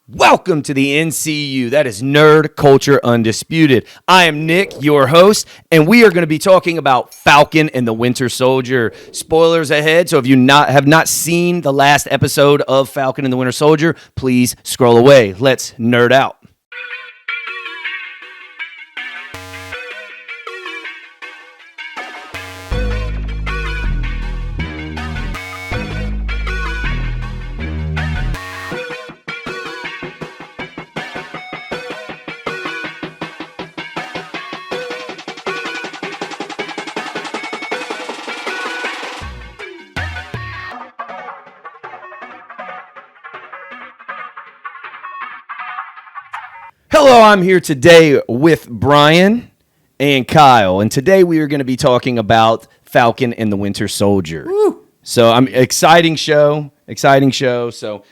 Welcome to the NCU. That is Nerd Culture Undisputed. I am Nick, your host, and we are going to be talking about Falcon and the Winter Soldier. Spoilers ahead, so if you have not seen the last episode of Falcon and the Winter Soldier, please scroll away. Let's nerd out. Hello, I'm here today with Brian and Kyle, and today we are going to be talking about Falcon and the Winter Soldier. Woo. So, exciting show. So,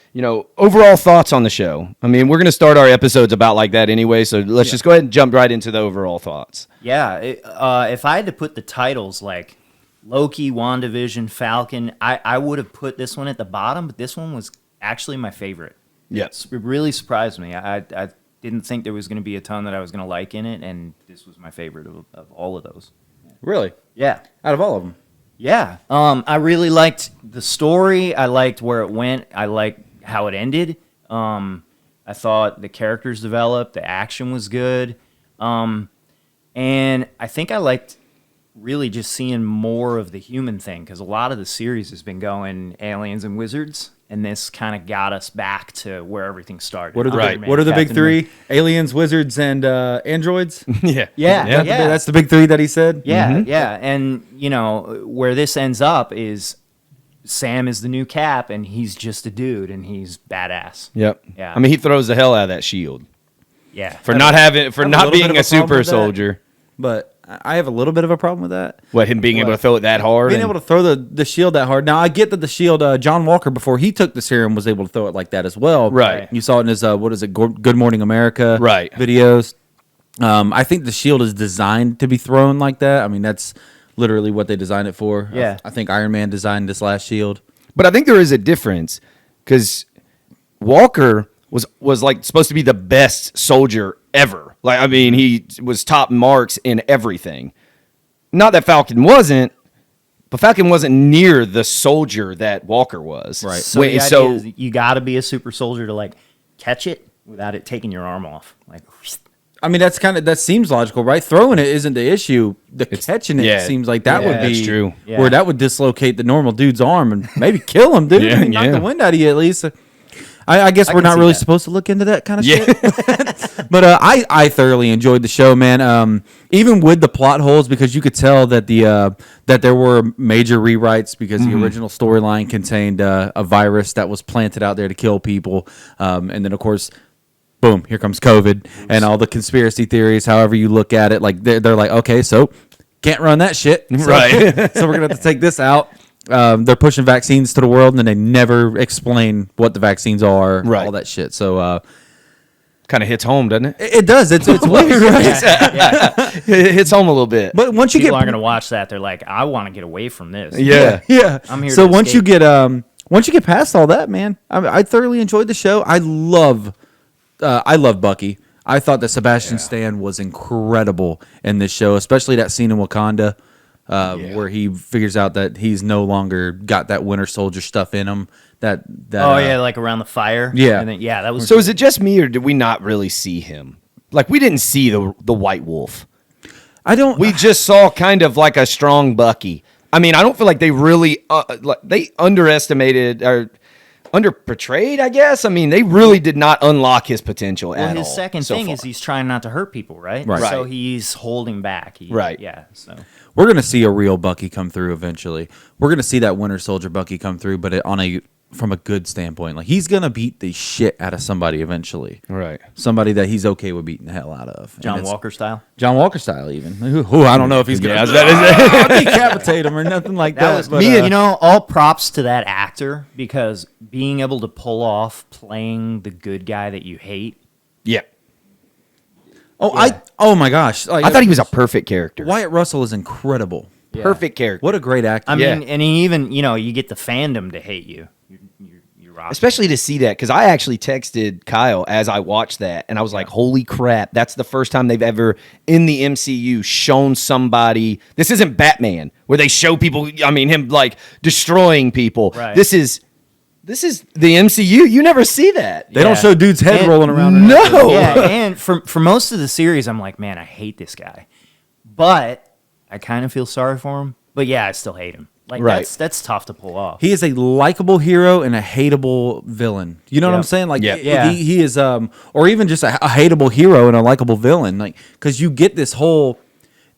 overall thoughts on the show. I mean, we're going to start our episodes about like that anyway, so let's just go ahead and jump right into the overall thoughts. Yeah, if I had to put the titles like Loki, WandaVision, Falcon, I would have put this one at the bottom, but this one was actually my favorite. Yes. It really surprised me. I didn't think there was going to be a ton that I was going to like in it, and this was my favorite of all of those. Really? Yeah. Out of all of them? Yeah. I really liked the story. I liked where it went. I liked how it ended. I thought the characters developed. The action was good. And I think I liked really just seeing more of the human thing, because a lot of the series has been going aliens and wizards, and this kind of got us back to where everything started. What are the big three? Aliens, wizards, and androids? Yeah. That's the big three that he said? Yeah, yeah. And, where this ends up is Sam is the new Cap, and he's just a dude, and he's badass. Yep. Yeah. I mean, he throws the hell out of that shield. Yeah. For not being a super soldier. But I have a little bit of a problem with that. What, him being able to throw it that hard? Being able to throw the shield that hard. Now, I get that the shield, John Walker, before he took the serum, was able to throw it like that as well. Right. You saw it in his, Good Morning America videos. I think the shield is designed to be thrown like that. I mean, that's literally what they designed it for. Yeah. I think Iron Man designed this last shield. But I think there is a difference, because Walker was like supposed to be the best soldier ever. Like, I mean, he was top marks in everything. Not that Falcon wasn't, but Falcon wasn't near the soldier that Walker was. Right. So the idea is you got to be a super soldier to like catch it without it taking your arm off. Like, I mean, that seems logical, right? Throwing it isn't the issue. Catching it seems like that would be that's true. Where that would dislocate the normal dude's arm and maybe kill him, dude. Knock the wind out of you at least. I guess we're not really supposed to look into that kind of shit. But I thoroughly enjoyed the show, man. Even with the plot holes, because you could tell that that there were major rewrites, because the original storyline contained a virus that was planted out there to kill people, and then of course, boom, here comes COVID and all the conspiracy theories. However you look at it, like they're like, okay, so can't run that shit, right? So we're gonna have to take this out. They're pushing vaccines to the world, and then they never explain what the vaccines are, all that shit. So, kind of hits home, doesn't it? It does. It's weird, right? yeah. It hits home a little bit. But once People aren't going to watch that. They're like, I want to get away from this. Yeah. I'm here. So to once escape. you get past all that, man, I thoroughly enjoyed the show. I love Bucky. I thought that Sebastian Stan was incredible in this show, especially that scene in Wakanda. Where he figures out that he's no longer got that Winter Soldier stuff in him. Like around the fire. Yeah, and then, that was. So is it just me, or did we not really see him? Like, we didn't see the White Wolf. We just saw kind of like a strong Bucky. I mean, I don't feel like they really they underestimated or underportrayed, I guess. I mean, they really did not unlock his potential at all. His second thing is he's trying not to hurt people, right? Right. So he's holding back. Right. Yeah. So we're gonna see a real Bucky come through eventually. We're gonna see that Winter Soldier Bucky come through, but from a good standpoint. Like, he's gonna beat the shit out of somebody eventually. Right. Somebody that he's okay with beating the hell out of. John Walker style. John Walker style, even. Who I don't know if he's gonna decapitate him or nothing like that. All props to that actor, because being able to pull off playing the good guy that you hate. Yeah. Oh my gosh! I thought he was a perfect character. Wyatt Russell is incredible. Perfect character. What a great actor. I mean, and he even, you get the fandom to hate you. You're especially to see that, because I actually texted Kyle as I watched that, and I was like, holy crap, that's the first time they've ever, in the MCU, shown somebody. This isn't Batman, where they show people, him, like, destroying people. Right. This is the MCU. You never see that. They don't show dude's head rolling around. No. Yeah, and for most of the series, I'm like, man, I hate this guy. But I kind of feel sorry for him. But yeah, I still hate him. Like, that's tough to pull off. He is a likable hero and a hateable villain. You know what I'm saying? Like, he is, or even just a hateable hero and a likable villain. Like, because you get this whole,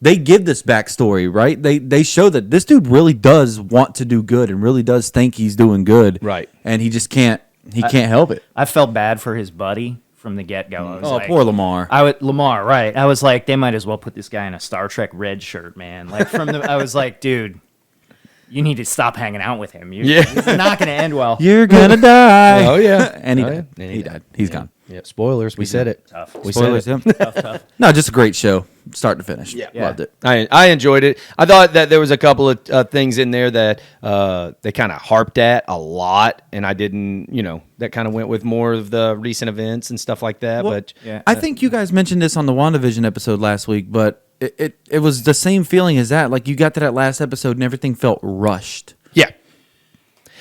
they give this backstory, right? They show that this dude really does want to do good and really does think he's doing good, right? And he just can't. He can't help it. I felt bad for his buddy from the get-go. Poor Lamar. Lamar, right. I was like, they might as well put this guy in a Star Trek red shirt, man. Like, I was like, dude, you need to stop hanging out with him. This is not going to end well. You're going to die. Oh, yeah. And he died. He died. He's gone. Yeah, spoilers. We said it. Tough. We Spoilers, said it. Tough. No, just a great show, start to finish. Yeah. Loved it. I enjoyed it. I thought that there was a couple of things in there that they kind of harped at a lot, and I didn't, that kind of went with more of the recent events and stuff like that. Well, but I think you guys mentioned this on the WandaVision episode last week, but it was the same feeling as that. Like, you got to that last episode and everything felt rushed. Yeah.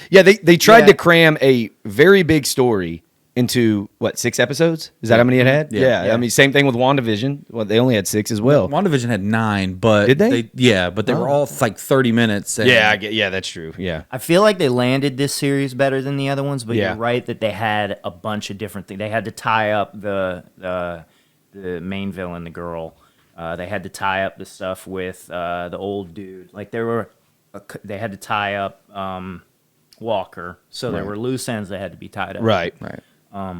Yeah, they tried to cram a very big story into, 6 episodes? Is that how many it had? Yeah. Same thing with WandaVision. Well, they only had 6 as well. WandaVision had 9, but... Did they? But they were all like 30 minutes. And Yeah, that's true. Yeah. I feel like they landed this series better than the other ones, but Yeah. you're right that they had a bunch of different things. They had to tie up the main villain, the girl. They had to tie up the stuff with the old dude. Like, they had to tie up Walker, so there were loose ends that had to be tied up. Right. Yeah.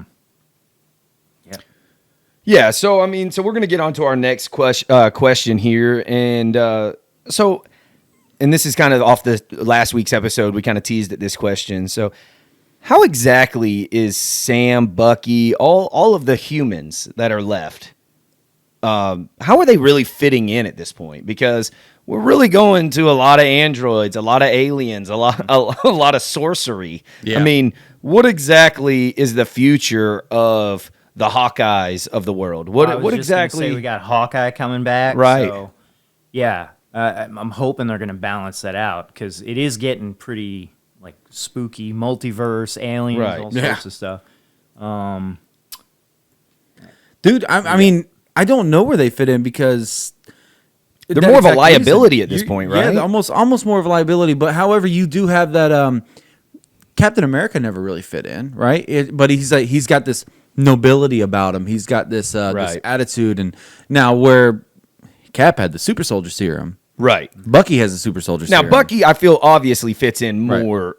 Yeah, so we're going to get on to our next question here, and this is kind of off the last week's episode. We kind of teased at this question. So, how exactly is Sam, Bucky, all of the humans that are left? How are they really fitting in at this point? Because we're really going to a lot of androids, a lot of aliens, a lot of sorcery. Yeah. What exactly is the future of the Hawkeyes of the world? What exactly? Say we got Hawkeye coming back, right? So, yeah, I'm hoping they're going to balance that out, because it is getting pretty like spooky, multiverse, aliens, all sorts of stuff. Dude, I don't know where they fit in, because they're more of a liability at this point, right? Yeah, almost more of a liability. But however, you do have that. Captain America never really fit in, right? But he's got this nobility about him. He's got this this attitude, and now where Cap had the super soldier serum, right? Bucky has the super soldier serum. Now Bucky, I feel obviously fits in more.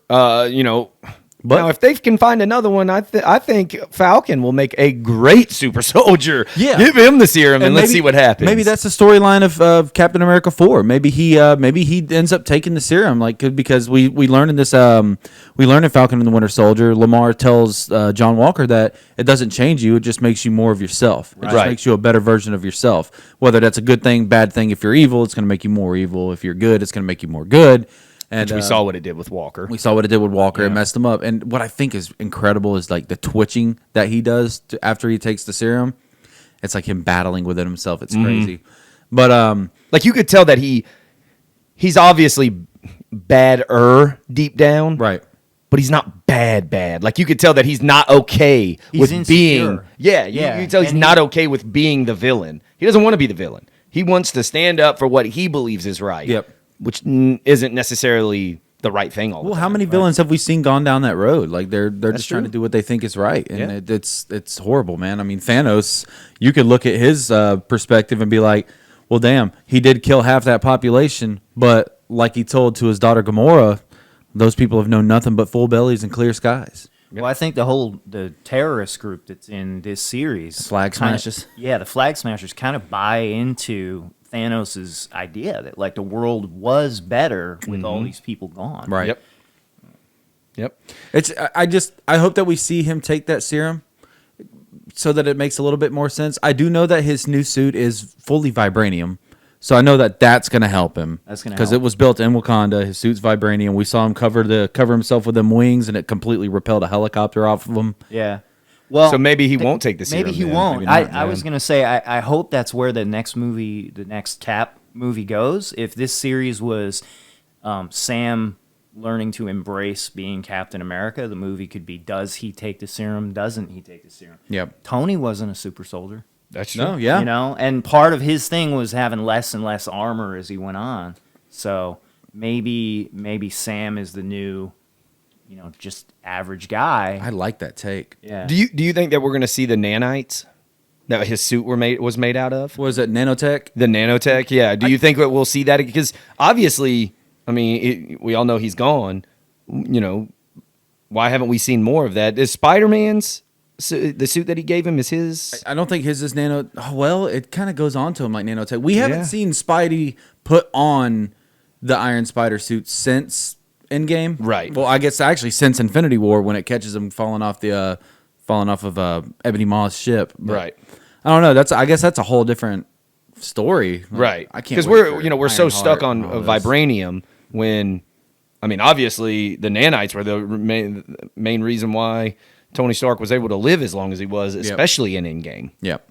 But now, if they can find another one, I think Falcon will make a great super soldier. Yeah. Give him the serum and let's see what happens. Maybe that's the storyline of Captain America 4. Maybe he ends up taking the serum, because we learned in this we learned in Falcon and the Winter Soldier, Lamar tells John Walker that it doesn't change you, it just makes you more of yourself. It just makes you a better version of yourself. Whether that's a good thing, bad thing. If you're evil, it's going to make you more evil. If you're good, it's going to make you more good. And we saw what it did with Walker. It messed him up. And what I think is incredible is like the twitching that he does after he takes the serum. It's like him battling within himself. It's crazy. But like, you could tell that he's obviously bad deep down. Right. But he's not bad. Like, you could tell that he's not okay with insecure. being. Yeah, you can tell he's not okay with being the villain. He doesn't want to be the villain. He wants to stand up for what he believes is right. Yep. Which isn't necessarily the right thing all the time. Well, how many villains have we seen gone down that road? Like, they're just trying to do what they think is right, and it's horrible, man. Thanos, you could look at his perspective and be like, well, damn, he did kill half that population, but like he told to his daughter Gamora, those people have known nothing but full bellies and clear skies. Well, I think the terrorist group that's in this series, Flag Smashers. The Flag Smashers kind of buy into Thanos' idea that like the world was better with all these people gone. Right. Yep. I hope that we see him take that serum so that it makes a little bit more sense. I do know that his new suit is fully vibranium. So I know that that's going to help him. That's going to because it was built in Wakanda. His suit's vibranium. We saw him cover himself with them wings, and it completely repelled a helicopter off of him. Yeah. Well, so maybe he won't take the serum. Maybe he then. won't. Maybe not, I was gonna say I hope that's where the next Cap movie goes. If this series was Sam learning to embrace being Captain America, the movie could be: does he take the serum? Doesn't he take the serum? Yep. Tony wasn't a super soldier. That's true. No, yeah. You know, and part of his thing was having less and less armor as he went on. So maybe Sam is the new, just average guy. I like that take. Yeah. Do you think that we're going to see the nanites that his suit was made out of? Was it nanotech? The nanotech, yeah. Do you think that we'll see that? Because obviously, I mean, we all know he's gone. Why haven't we seen more of that? Is Spider-Man's the suit that he gave him is his? I don't think his is nano. Oh, well, it kind of goes on to him like nanotech. We haven't seen Spidey put on the Iron Spider suit since Endgame. Right. Well, I guess actually since Infinity War when it catches him falling off of Ebony Maw's ship. But Right. I don't know. I guess that's a whole different story. Right. I can't because we're so stuck on vibranium when, I mean, obviously the nanites were the main reason why Tony Stark was able to live as long as he was, especially in Endgame. Yep.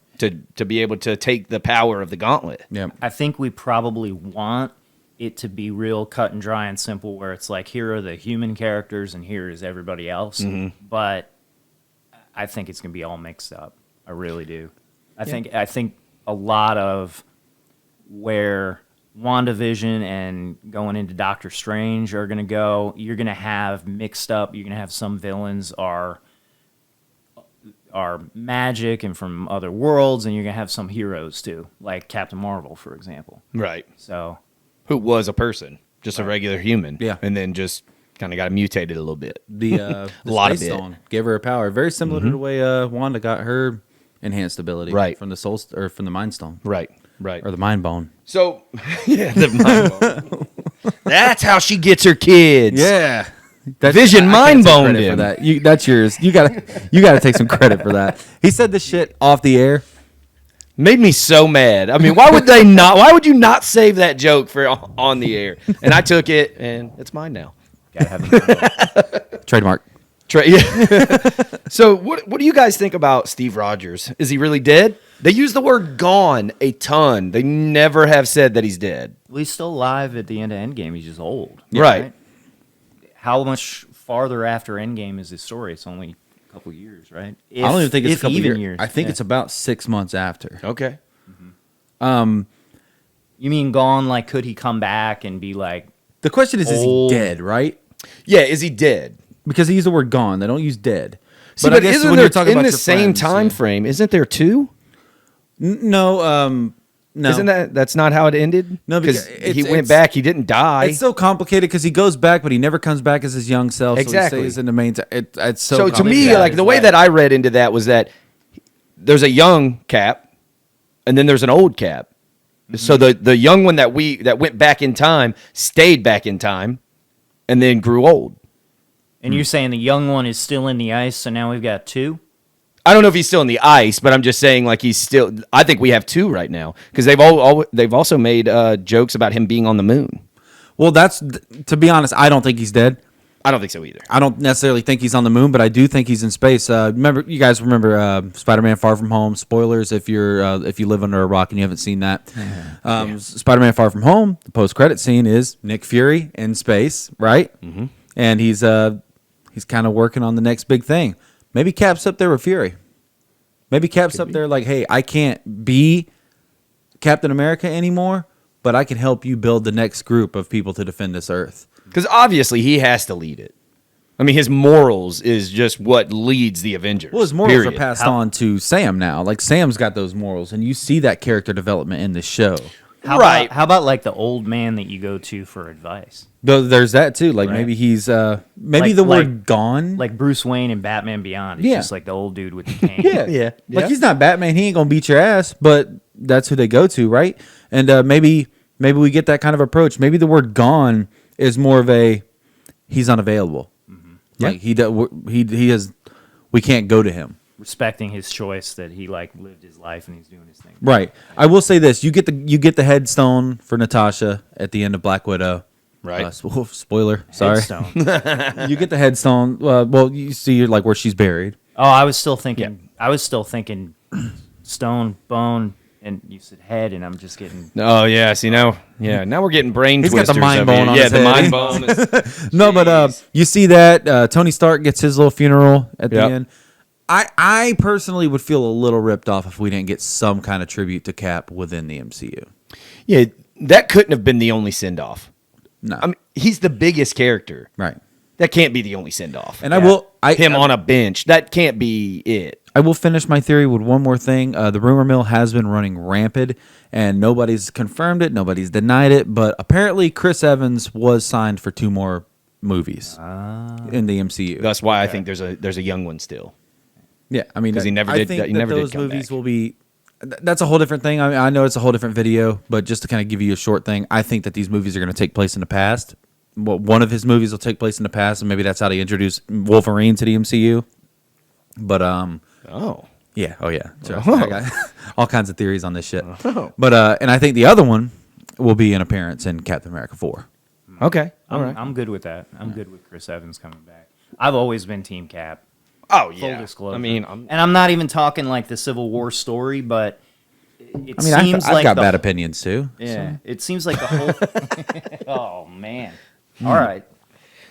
To be able to take the power of the gauntlet. Yep. I think we probably want it to be real cut and dry and simple, where it's like, here are the human characters and here is everybody else. Mm-hmm. But I think it's gonna be all mixed up. I really do. I think a lot of where WandaVision and going into Doctor Strange are gonna go, you're gonna have mixed up. You're gonna have some villains are magic and from other worlds, and you're gonna have some heroes too, like Captain Marvel, for example. Right. So, who was a person, just a regular human. Yeah. And then just kind of got mutated a little bit. The lot of Space it. Stone gave her a power very similar to the way Wanda got her enhanced ability. Right. From the Mind Stone. Right. Right. Or the Mind Bone. So, the mind bone. That's how she gets her kids. Yeah. Vision mind boned for him. that. That's yours. You gotta take some credit for that. He said this shit off the air. Made me so mad. I mean, why would you not save that joke for on the air? And I took it, and it's mine now. gotta have Trademark. Yeah. So, what do you guys think about Steve Rogers? Is he really dead? They use the word "gone" a ton. They never have said that he's dead. Well, he's still alive at the end of Endgame. He's just old. Right. How much farther after Endgame is his story? It's only a couple years, right? I don't even think it's a couple even years. I think it's about 6 months after. Okay. You mean gone? Like, could he come back and be like? The question is Old. he dead, right? Yeah. Is he dead? Because they use the word gone. They don't use dead. See, I but guess isn't when there you're talking in about the your same friends, time yeah. frame? Isn't there two? No. No. Isn't that's not how it ended? No, because he went back. He didn't die. It's so complicated because he goes back, but he never comes back as his young self. Exactly. So he stays in the main. It's so. So to me, complicated. like the way that I read into that was that there's a young Cap, and then there's an old Cap. Mm-hmm. So the young one that went back in time stayed back in time, and then grew old. And you're saying the young one is still in the ice, so now we've got two? I don't know if he's still in the ice, but I'm just saying like he's still. I think we have two right now because they've also made jokes about him being on the moon. Well, to be honest, I don't think he's dead. I don't think so either. I don't necessarily think he's on the moon, but I do think he's in space. You guys remember Spider-Man: Far From Home? Spoilers if you live under a rock and you haven't seen that. Spider-Man: Far From Home. The post-credit scene is Nick Fury in space, right? Mm-hmm. And he's kind of working on the next big thing. Maybe Cap's up there with Fury. Maybe Cap's up there like, hey, I can't be Captain America anymore, but I can help you build the next group of people to defend this Earth. Because obviously he has to lead it. I mean, his morals is just what leads the Avengers. Well, his morals period. are passed on to Sam now. Like, Sam's got those morals, and you see that character development in this show. How about like the old man that you go to for advice? There's that, too. Like, Right. maybe he's... maybe the word gone... Like Bruce Wayne in Batman Beyond. He's just like the old dude with the cane. Yeah. Like, he's not Batman. He ain't going to beat your ass, but that's who they go to, right? And maybe we get that kind of approach. Maybe the word gone is more of a... He's unavailable. Mm-hmm. Like, he has... We can't go to him. respecting his choice that he like lived his life and he's doing his thing. Right. I will say this: you get the headstone for Natasha at the end of Black Widow. Right. Spoiler. Sorry. Headstone. You get the headstone. Well, you see like where she's buried. Oh, I was still thinking. I was still thinking stone, bone, and you said head, and I'm just getting. Oh yeah, see now we're getting brain He's got twisters. the mind over bone here. on yeah, his the head. mind bone. Is, No, but you see that Tony Stark gets his little funeral at the Yep. end. I personally would feel a little ripped off if we didn't get some kind of tribute to Cap within the MCU. yeah, that couldn't have been the only send off. No, I mean, he's the biggest character. right. That can't be the only send off. And I him on a bench. That can't be it. I will finish my theory with one more thing. The rumor mill has been running rampant, and nobody's confirmed it, nobody's denied it, but apparently Chris Evans was signed for 2 more movies in the MCU. That's why I think there's a young one still. Yeah, I mean, 'Cause he never I did- think he that never did those come movies back. will be. That's a whole different thing. I mean, I know it's a whole different video, but just to kind of give you a short thing, I think that these movies are going to take place in the past. Well, one of his movies will take place in the past, and maybe that's how they introduce Wolverine to the MCU. But Oh. yeah, Trust me, I got all kinds of theories on this shit. Oh. But and I think the other one will be an appearance in Captain America 4. Okay. All right. I'm good with that. I'm good with Chris Evans coming back. I've always been Team Cap. Oh Full yeah. disclosure. I mean, and I'm not even talking like the Civil War story, but it I mean, seems I've like got the- bad opinions too. Yeah, it seems like the whole. Oh man! All right.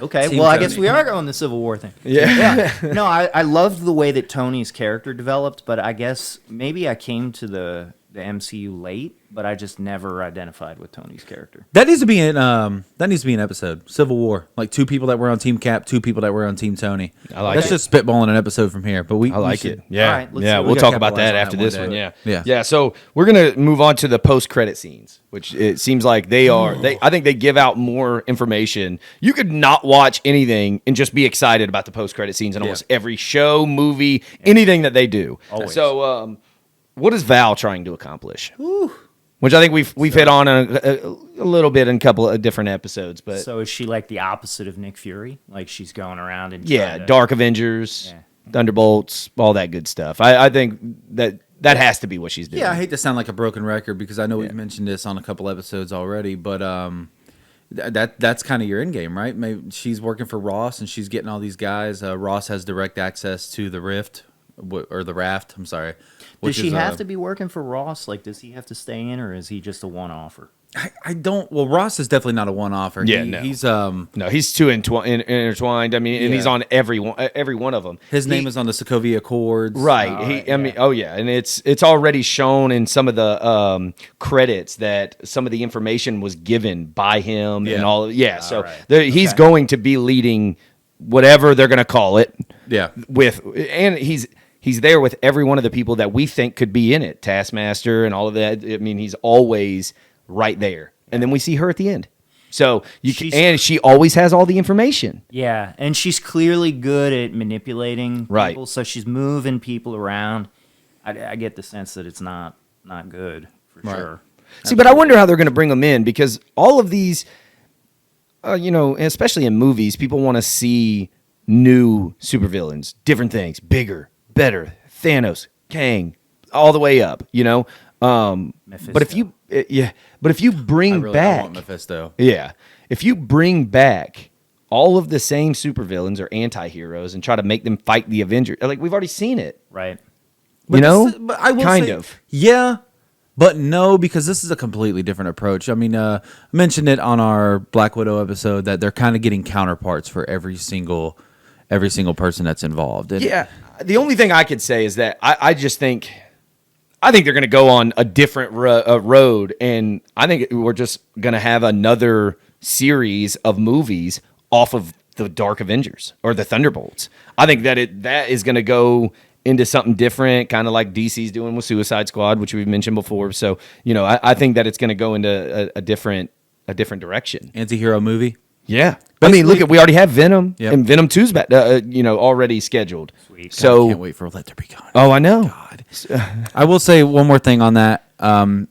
Okay. Team Well, I Tony. guess we are going the Civil War thing. yeah. No, I loved the way that Tony's character developed, but I guess maybe I came to the MCU late, but I just never identified with Tony's character. That needs to be an episode. Civil War, like 2 people that were on Team Cap, 2 people that were on Team Tony. I like Let's it. just spitball in an episode from here. But I like it. Yeah. All right, let's yeah. see. We'll We talk gotta about that capitalize on after that this one one. day. Yeah. Yeah. So we're gonna move on to the post-credit scenes, which it seems like they are. I think they give out more information. You could not watch anything and just be excited about the post-credit scenes in almost every show, movie, anything that they do. Always. So, what is Val trying to accomplish? Which I think we've hit on a little bit in a couple of different episodes, but So is she like the opposite of Nick Fury? Like she's going around and yeah, trying to- Dark Avengers, Yeah. Thunderbolts, all that good stuff. I think that has to be what she's doing. Yeah, I hate to sound like a broken record because I know we've mentioned this on a couple episodes already, but that's kind of your end game, right? Maybe she's working for Ross and she's getting all these guys. Ross has direct access to the Rift or the Raft. I'm sorry. Does she have to be working for Ross? Like, does he have to stay in, or is he just a one-offer? I don't. Well, Ross is definitely not a one-offer. Yeah, he's no, he's too intertwined. I mean, and he's Yeah. on every one of them. his name is on the Sokovia Accords. Right. I mean, oh yeah, and it's already shown in some of the credits that some of the information was given by him and all. Yeah, so right. he's going to be leading whatever they're going to call it. Yeah. And he's there with every one of the people that we think could be in it, Taskmaster and all of that. I mean, he's always right there, and then we see her at the end. So and she always has all the information. Yeah, and she's clearly good at manipulating Right. people, so she's moving people around. I get the sense that it's not good for sure. See, but I wonder how they're going to bring them in, because all of these, especially in movies, people want to see new supervillains, different things, bigger, better, Thanos, Kang, all the way up, But if you, bring I really back, want Mephisto. yeah, if you bring back all of the same supervillains or anti-heroes and try to make them fight the Avengers, like we've already seen it, Right. But I will kind say, of. Yeah, but no, because this is a completely different approach. I mean, I mentioned it on our Black Widow episode that they're kind of getting counterparts for every single person that's involved. And Yeah, the only thing I could say is that I just think they're going to go on a different road, and I think we're just going to have another series of movies off of the Dark Avengers or the Thunderbolts. I think that is going to go into something different, kind of like DC's doing with Suicide Squad, which we've mentioned before. So, I think that it's going to go into a different direction. Anti-hero movie. Yeah. I mean, look, we already have Venom, Yep. and Venom 2's already scheduled. Sweet. So, Can't wait for Let There Be Carnage. oh, I know. God. I will say one more thing on that. I'm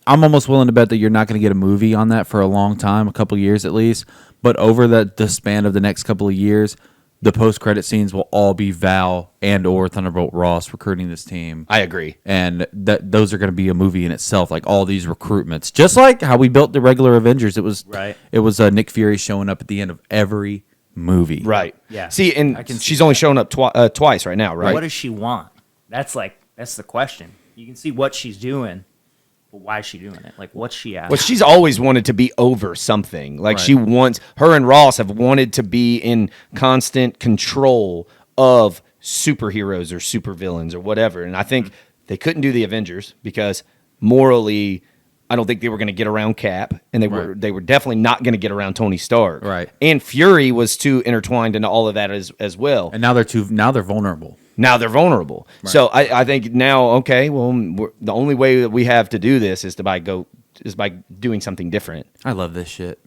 almost willing to bet that you're not going to get a movie on that for a long time, a couple years at least. But over the span of the next couple of years, the post-credit scenes will all be Val and or Thunderbolt Ross recruiting this team. I agree. And those are going to be a movie in itself, like all these recruitments. Just like how we built the regular Avengers. It was Nick Fury showing up at the end of every movie. Right. Yeah. See, and she's only showing up twice right now, right? What does she want? That's the question. You can see what she's doing. Why is she doing it? Like, what's she after? Well, she's always wanted to be over something. Like, her and Ross have wanted to be in constant control of superheroes or supervillains or whatever. And I think they couldn't do the Avengers because morally, I don't think they were going to get around Cap, and they were definitely not going to get around Tony Stark. Right. And Fury was too intertwined into all of that as well. And now they're vulnerable. Now they're vulnerable. Right. So I think now, okay, well, the only way that we have to do this is by doing something different. I love this shit.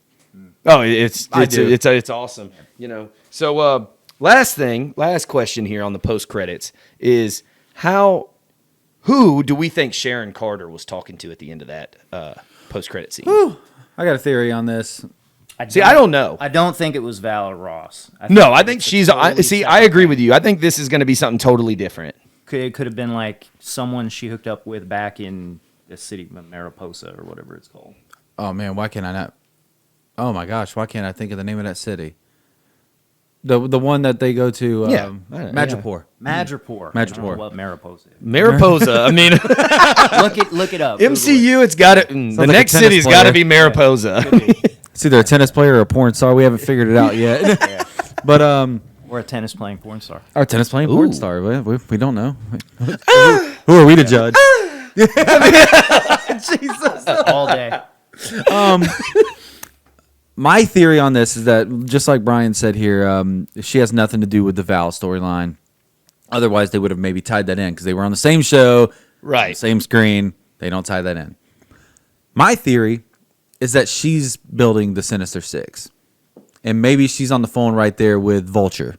Oh, it's awesome. You know. So last question here on the post credits is who do we think Sharon Carter was talking to at the end of that post credit scene? Whew. I got a theory on this. I don't know. I don't think it was Val or Ross. I think she's. I agree with you. I think this is going to be something totally different. It could have been like someone she hooked up with back in the city of Mariposa or whatever it's called. Oh man, why can't I not? Oh my gosh, why can't I think of the name of that city? The one that they go to, Madripoor. Madripoor. I don't know what Mariposa is. Mariposa. I mean, look it up. MCU. It's got it. The next city's got to be Mariposa. It's either a tennis player or a porn star. We haven't figured it out yet. But or a tennis playing porn star. Or a tennis playing porn star. We don't know. Who are we to judge? Jesus. All day. My theory on this is that, just like Brian said here, she has nothing to do with the Val storyline. Otherwise, they would have maybe tied that in because they were on the same show, right? Same screen. They don't tie that in. My theory is that she's building the Sinister Six, and maybe she's on the phone right there with Vulture,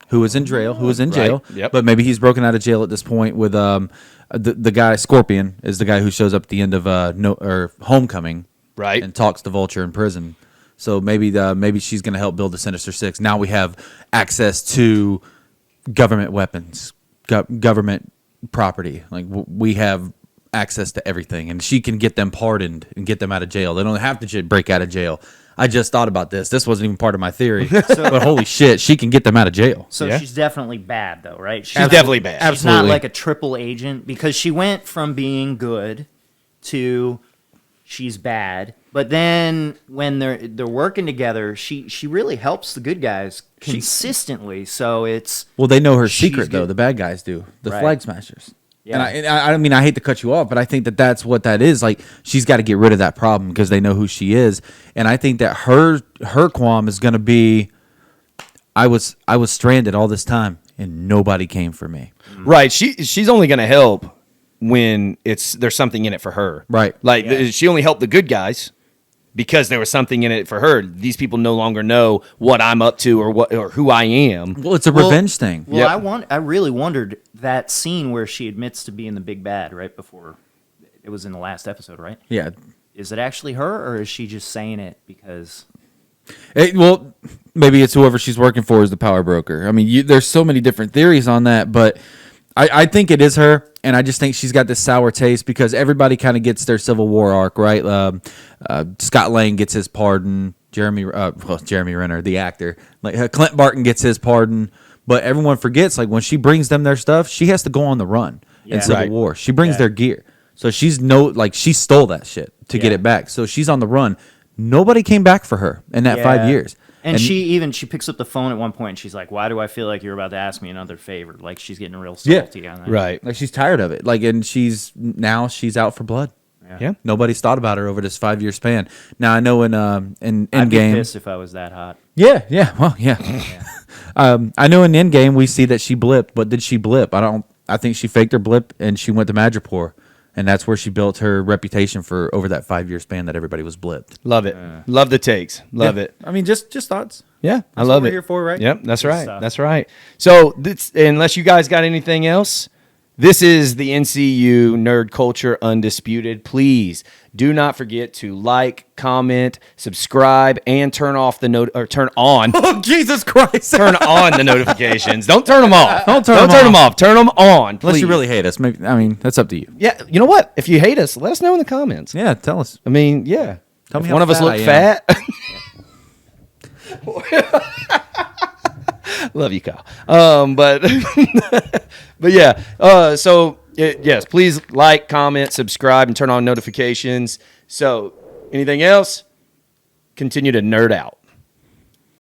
who is in jail. Right. Yep. But maybe he's broken out of jail at this point. With the guy Scorpion is the guy who shows up at the end of Homecoming, right, and talks to Vulture in prison. So maybe she's going to help build the Sinister Six. Now we have access to government weapons, government property. Like we have access to everything, and she can get them pardoned and get them out of jail. They don't have to break out of jail. I just thought about this. This wasn't even part of my theory. But holy shit, she can get them out of jail. So she's definitely bad, though, right? She's definitely bad. She's Absolutely. not like a triple agent because she went from being good to she's bad. But then when they're working together, she really helps the good guys consistently. So it's they know her secret though. The bad guys do. The Flag Smashers. Yeah. And I mean, I hate to cut you off, but I think that's what that is. Like, she's got to get rid of that problem because they know who she is. And I think that her qualm is going to be, I was stranded all this time and nobody came for me. Right. She's only going to help when there's something in it for her. Right. Like she only helped the good guys because there was something in it for her. These people no longer know what I'm up to or who I am. Well, it's a revenge thing. Well, I really wondered that scene where she admits to being the big bad right before it was in the last episode, right? Yeah. Is it actually her, or is she just saying it because? Maybe it's whoever she's working for is the power broker. I mean, there's so many different theories on that, but I think it is her, and I just think she's got this sour taste because everybody kind of gets their Civil War arc, right? Scott Lang gets his pardon. Jeremy Renner, the actor, like Clint Barton gets his pardon, but everyone forgets like when she brings them their stuff, she has to go on the run in Civil War. She brings their gear, so she stole that shit to get it back. So she's on the run. Nobody came back for her in that 5 years. And she picks up the phone at one point and she's like, "Why do I feel like you're about to ask me another favor?" Like she's getting real salty on that. Right. Like she's tired of it. Like, and she's out for blood. Yeah. Nobody's thought about her over this 5 year span. Now I know in Endgame, I'd be pissed if I was that hot. Yeah. Well, yeah. I know in Endgame we see that she blipped, but did she blip? I think she faked her blip and she went to Madripoor. And that's where she built her reputation for over that 5 year span that everybody was blipped. Love it. Love the takes. Love it. I mean, just thoughts. Yeah, I love what it. We're here for, right? Yep, that's right. That's right. So, unless you guys got anything else, This is the NCU Nerd Culture Undisputed. Please do not forget to like, comment, subscribe, and turn on. Oh, Jesus Christ. Turn on the notifications. Don't turn them off. Don't turn them off. Turn them on, please. Unless you really hate us. Maybe, I mean, that's up to you. Yeah, you know what? If you hate us, let us know in the comments. Yeah, tell us. I mean, yeah. Tell me if how one of us fat look I fat. Love you, Kyle. But but yeah. Yes, please like, comment, subscribe, and turn on notifications. So anything else? Continue to nerd out.